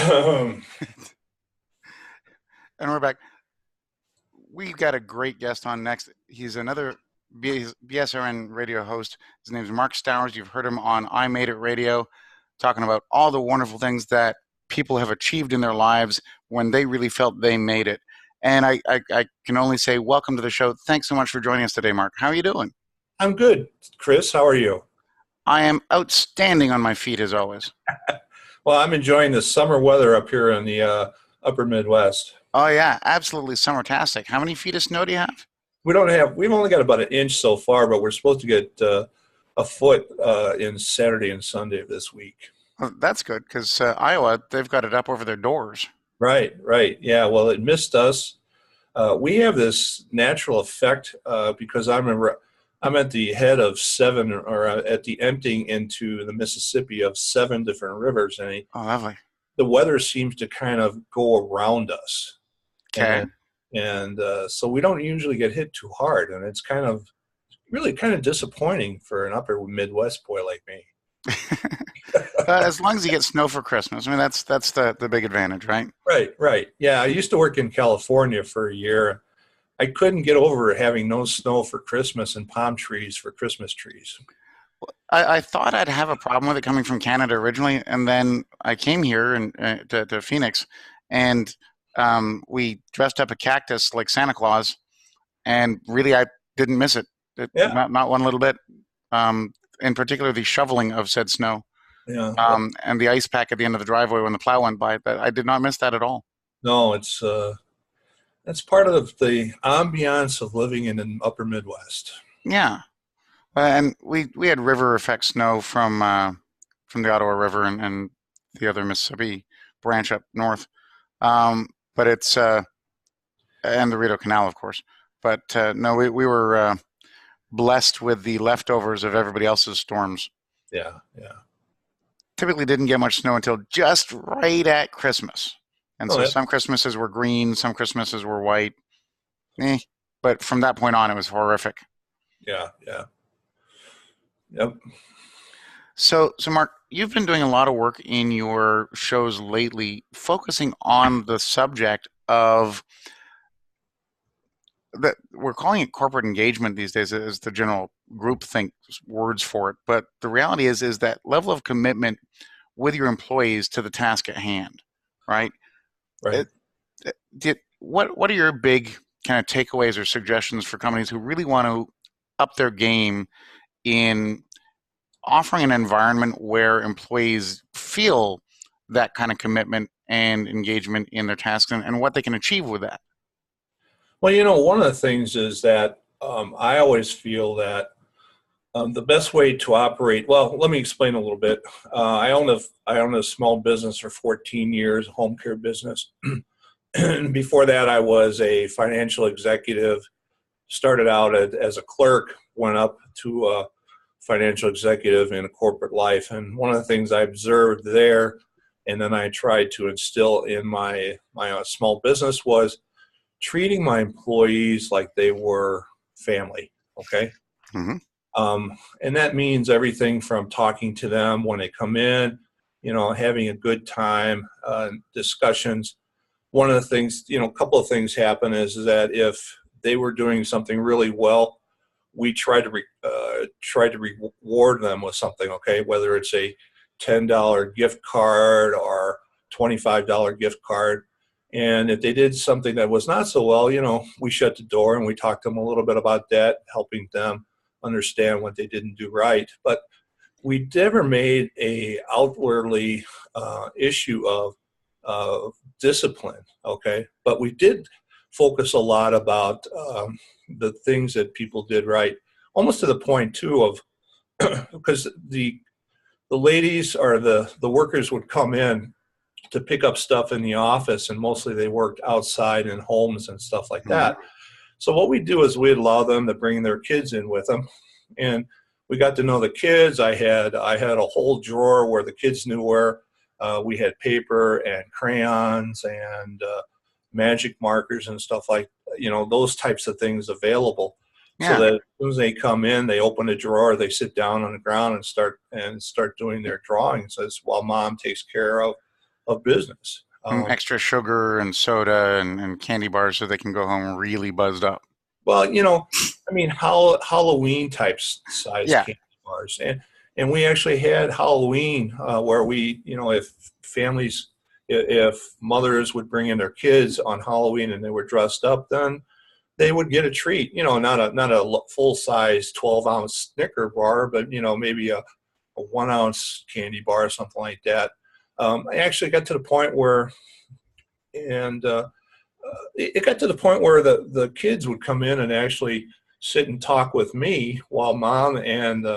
Um, And we're back. We've got a great guest on next. He's another BSRN radio host. His name's Mark Stowers. You've heard him on I Made It Radio, talking about all the wonderful things that people have achieved in their lives when they really felt they made it. And I can only say, welcome to the show. Thanks so much for joining us today, Mark. How are you doing? I'm good, Chris. How are you? I am outstanding on my feet as always. Well, I'm enjoying the summer weather up here in the upper Midwest. Oh yeah, absolutely summertastic. How many feet of snow do you have? We've only got about an inch so far, but we're supposed to get a foot in Saturday and Sunday of this week. Well, that's good because Iowa, they've got it up over their doors. Right, right. Yeah, well, it missed us. We have this natural effect because I'm at the head of seven, or at the emptying into the Mississippi of seven different rivers, and Oh, lovely. the weather seems to kind of go around us. Okay. So we don't usually get hit too hard, and it's really kind of disappointing for an upper Midwest boy like me. As long as you get snow for Christmas, I mean that's the big advantage, right? Right, right. Yeah, I used to work in California for a year. I couldn't get over having no snow for Christmas and palm trees for Christmas trees. I thought I'd have a problem with it coming from Canada originally, and then I came here and to Phoenix, and we dressed up a cactus like Santa Claus, and really I didn't miss it, Yeah, not one little bit. In particular, the shoveling of said snow, yeah. and the ice pack at the end of the driveway when the plow went by. But I did not miss that at all. No, that's part of the ambiance of living in an upper Midwest. Yeah. And we had river effect snow from the Ottawa River and the other Mississippi branch up north. But it's and the Rideau Canal, of course. But no, we were blessed with the leftovers of everybody else's storms. Yeah, yeah. Typically didn't get much snow until just right at Christmas. And Oh, so yeah, some Christmases were green, some Christmases were white. Eh. But from that point on, it was horrific. yeah, yeah. Yep. So Mark, you've been doing a lot of work in your shows lately, focusing on the subject of that we're calling it corporate engagement these days as the general group think words for it. But the reality is that level of commitment with your employees to the task at hand, right? Right. It, what are your big kind of takeaways or suggestions for companies who really want to up their game in offering an environment where employees feel that kind of commitment and engagement in their tasks and what they can achieve with that? Well, one of the things is that I always feel that the best way to operate. Well, let me explain a little bit. I owned a small business for 14 years, a home care business. And before that, I was a financial executive. Started out as a clerk, went up to a financial executive in a corporate life. And one of the things I observed there, and then I tried to instill in my small business, was treating my employees like they were family. Okay. Mm-hmm. And that means everything from talking to them when they come in, having a good time, discussions. One of the things, a couple of things happen is that if they were doing something really well, we try to reward them with something. Okay, whether it's a $10 gift card or $25 gift card. And if they did something that was not so well, we shut the door and we talked to them a little bit about that, helping them understand what they didn't do right. But we never made a outwardly issue of discipline, okay? But we did focus a lot about the things that people did right, almost to the point too of because the ladies or the workers would come in to pick up stuff in the office, and mostly they worked outside in homes and stuff like Mm-hmm. that. So what we do is we allow them to bring their kids in with them, and we got to know the kids. I had a whole drawer where the kids knew where we had paper and crayons and magic markers and stuff like those types of things available. So Yeah. that as soon as they come in, they open a drawer, they sit down on the ground and start doing their drawings as while mom takes care of of business. And extra sugar and soda and candy bars so they can go home really buzzed up. Well, I mean, Halloween type size Yeah. candy bars, and we actually had Halloween where we, if families, if mothers would bring in their kids on Halloween and they were dressed up, then they would get a treat. Not a full size 12-ounce Snicker bar, but maybe a 1-ounce candy bar or something like that. I actually got to the point where, and it got to the point where the kids would come in and actually sit and talk with me while mom and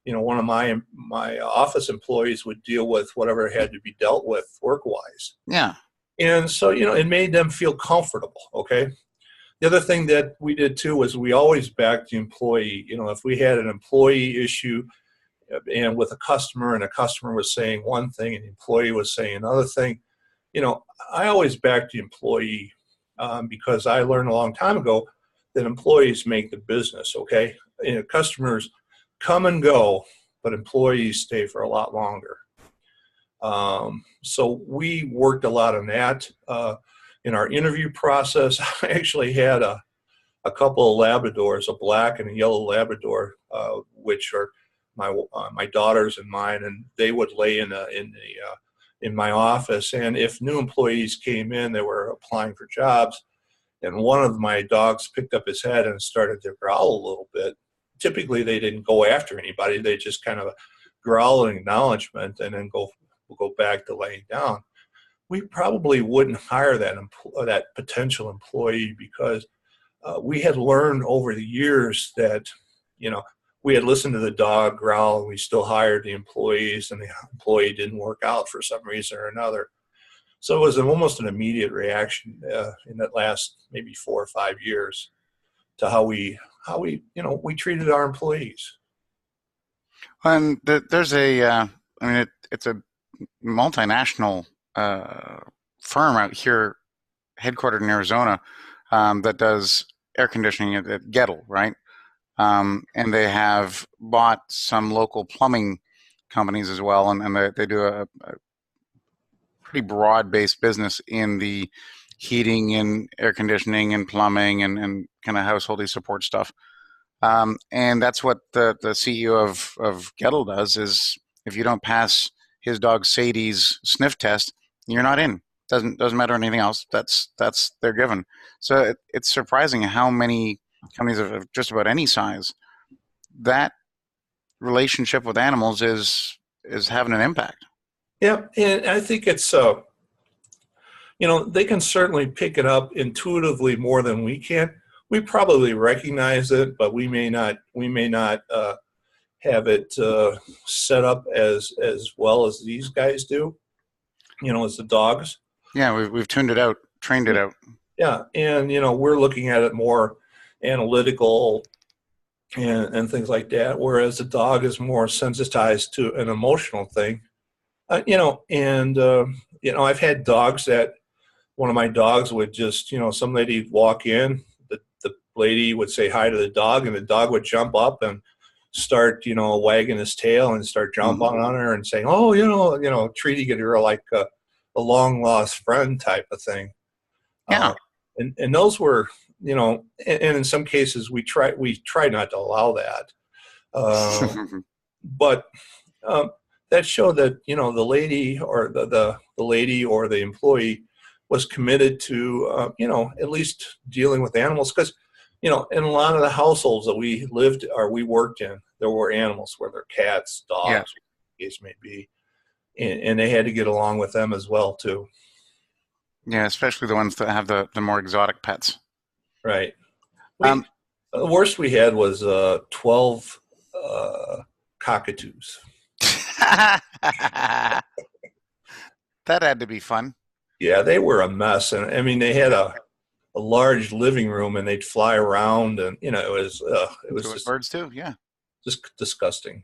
one of my office employees would deal with whatever had to be dealt with work wise. Yeah. And so it made them feel comfortable. Okay. The other thing that we did too was we always backed the employee. If we had an employee issue and with a customer, and a customer was saying one thing and the employee was saying another thing, I always backed the employee because I learned a long time ago that employees make the business. Okay, customers come and go, but employees stay for a lot longer. So we worked a lot on that in our interview process. I actually had a couple of Labradors, a black and a yellow Labrador, which are my daughters and mine, and they would lay in my office. And if new employees came in, they were applying for jobs, and one of my dogs picked up his head and started to growl a little bit. Typically, they didn't go after anybody; they just kind of growl in acknowledgement and then go back to laying down. We probably wouldn't hire that potential employee because we had learned over the years that, we had listened to the dog growl and we still hired the employees, and the employee didn't work out for some reason or another. So it was almost an immediate reaction in that last maybe 4 or 5 years to how we we treated our employees. And there's it's a multinational firm out here, headquartered in Arizona, that does air conditioning at Gettle, right? And they have bought some local plumbing companies as well, and they do a pretty broad-based business in the heating and air conditioning and plumbing and kind of householdy support stuff. And that's what the CEO of Gettle does is if you don't pass his dog Sadie's sniff test, you're not in. Doesn't matter anything else. That's they're given. So it's surprising how many companies of just about any size that relationship with animals is having an impact. Yeah, and I think it's they can certainly pick it up intuitively more than we can. We probably recognize it, but we may not have it set up as well as these guys do. As the dogs. Yeah, we've tuned it out, trained it out. Yeah, and we're looking at it more analytical and things like that, whereas the dog is more sensitized to an emotional thing. I've had dogs that one of my dogs would just, some lady would walk in, the lady would say hi to the dog, and the dog would jump up and start, wagging his tail and start jumping on her and saying, oh, treating her like a long lost friend type of thing. Yeah. And those were, and in some cases we try not to allow that. But that showed that, the lady or the lady or the employee was committed to, at least dealing with animals. Because, in a lot of the households that we lived or we worked in, there were animals, whether cats, dogs, Yeah. whatever the case may be. And they had to get along with them as well, too. Yeah, especially the ones that have the more exotic pets. Right. The worst we had was 12 cockatoos. That had to be fun. Yeah, they were a mess. And I mean, they had a large living room and they'd fly around, and it was just birds too. Yeah, just disgusting.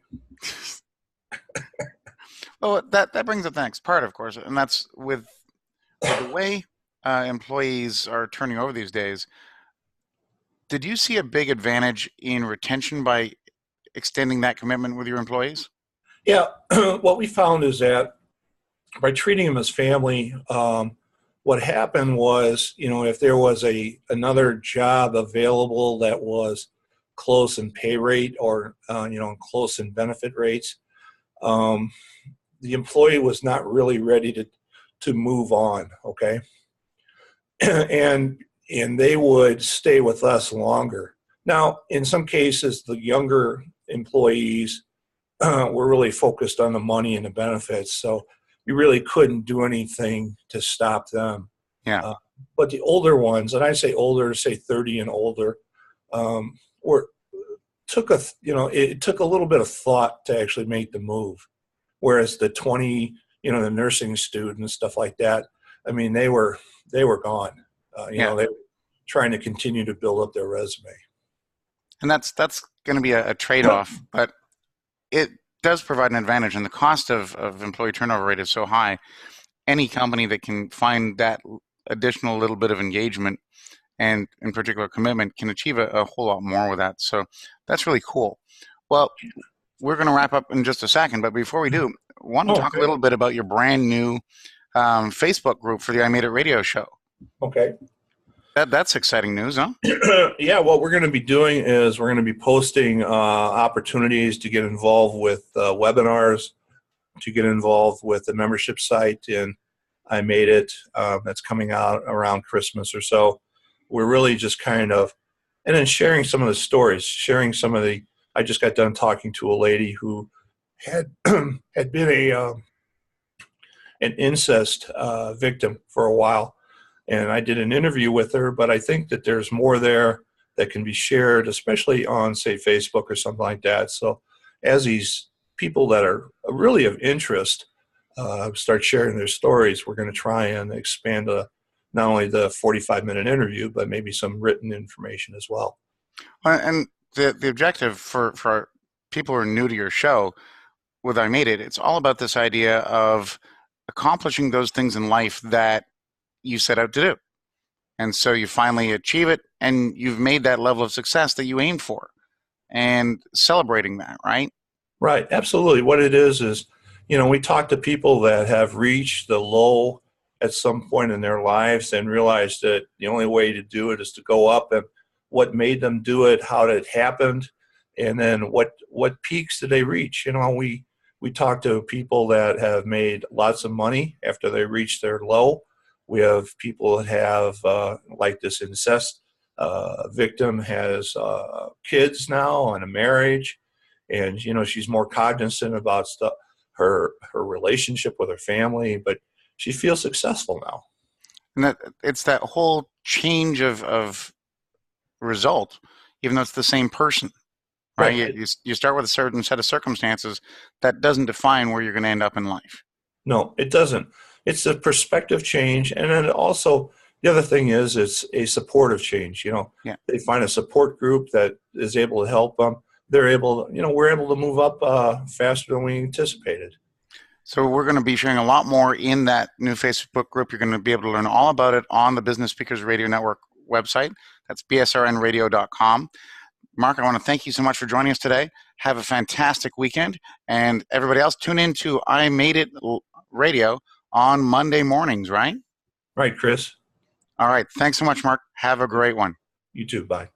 Well, that brings up the next part, of course, and that's with the way employees are turning over these days. Did you see a big advantage in retention by extending that commitment with your employees? Yeah, what we found is that by treating them as family. What happened was, if there was another job available that was close in pay rate or close in benefit rates, um, the employee was not really ready to move on. Okay, and they would stay with us longer. Now, in some cases, the younger employees were really focused on the money and the benefits, so you really couldn't do anything to stop them. Yeah. But the older ones, and I say older, say 30 and older, were it took a little bit of thought to actually make the move. Whereas the 20, the nursing students, stuff like that, I mean, they were gone. Yeah. They were trying to continue to build up their resume. And that's going to be a trade-off, but it does provide an advantage. And the cost of employee turnover rate is so high. Any company that can find that additional little bit of engagement and in particular commitment can achieve a whole lot more with that. So that's really cool. Well, we're going to wrap up in just a second, but before we do, I want to talk a little bit about your brand new Facebook group for the I Made It radio show. Okay. That's exciting news, huh? Yeah, what we're going to be doing is we're going to be posting opportunities to get involved with webinars, to get involved with the membership site, and I Made It. That's coming out around Christmas or so. We're really just kind of, and then sharing some of the stories, sharing some of the, I just got done talking to a lady who had had been an incest victim for a while. And I did an interview with her, but I think that there's more there that can be shared, especially on, say, Facebook or something like that. So as these people that are really of interest start sharing their stories, we're going to try and expand not only the 45-minute interview, but maybe some written information as well. And the objective for people who are new to your show with I Made It, it's all about this idea of accomplishing those things in life that you set out to do. And so you finally achieve it, and you've made that level of success that you aimed for, and celebrating that, right? Right, absolutely. What it is, we talk to people that have reached the low at some point in their lives and realized that the only way to do it is to go up, and what made them do it, how it happened, and then what peaks did they reach. We talk to people that have made lots of money after they reach their low. We have people that have, like this incest victim, has kids now and a marriage, and she's more cognizant about her relationship with her family, but she feels successful now. And it's that whole change of result, even though it's the same person, right? You start with a certain set of circumstances that doesn't define where you're going to end up in life. No, it doesn't. It's a perspective change, and then also the other thing is it's a supportive change. They find a support group that is able to help them. We're able to move up faster than we anticipated. So we're going to be sharing a lot more in that new Facebook group. You're going to be able to learn all about it on the Business Speakers Radio Network website. That's bsrnradio.com. Mark, I want to thank you so much for joining us today. Have a fantastic weekend. And everybody else, tune in to I Made It Radio on Monday mornings, right? Right, Chris. All right. Thanks so much, Mark. Have a great one. You too. Bye.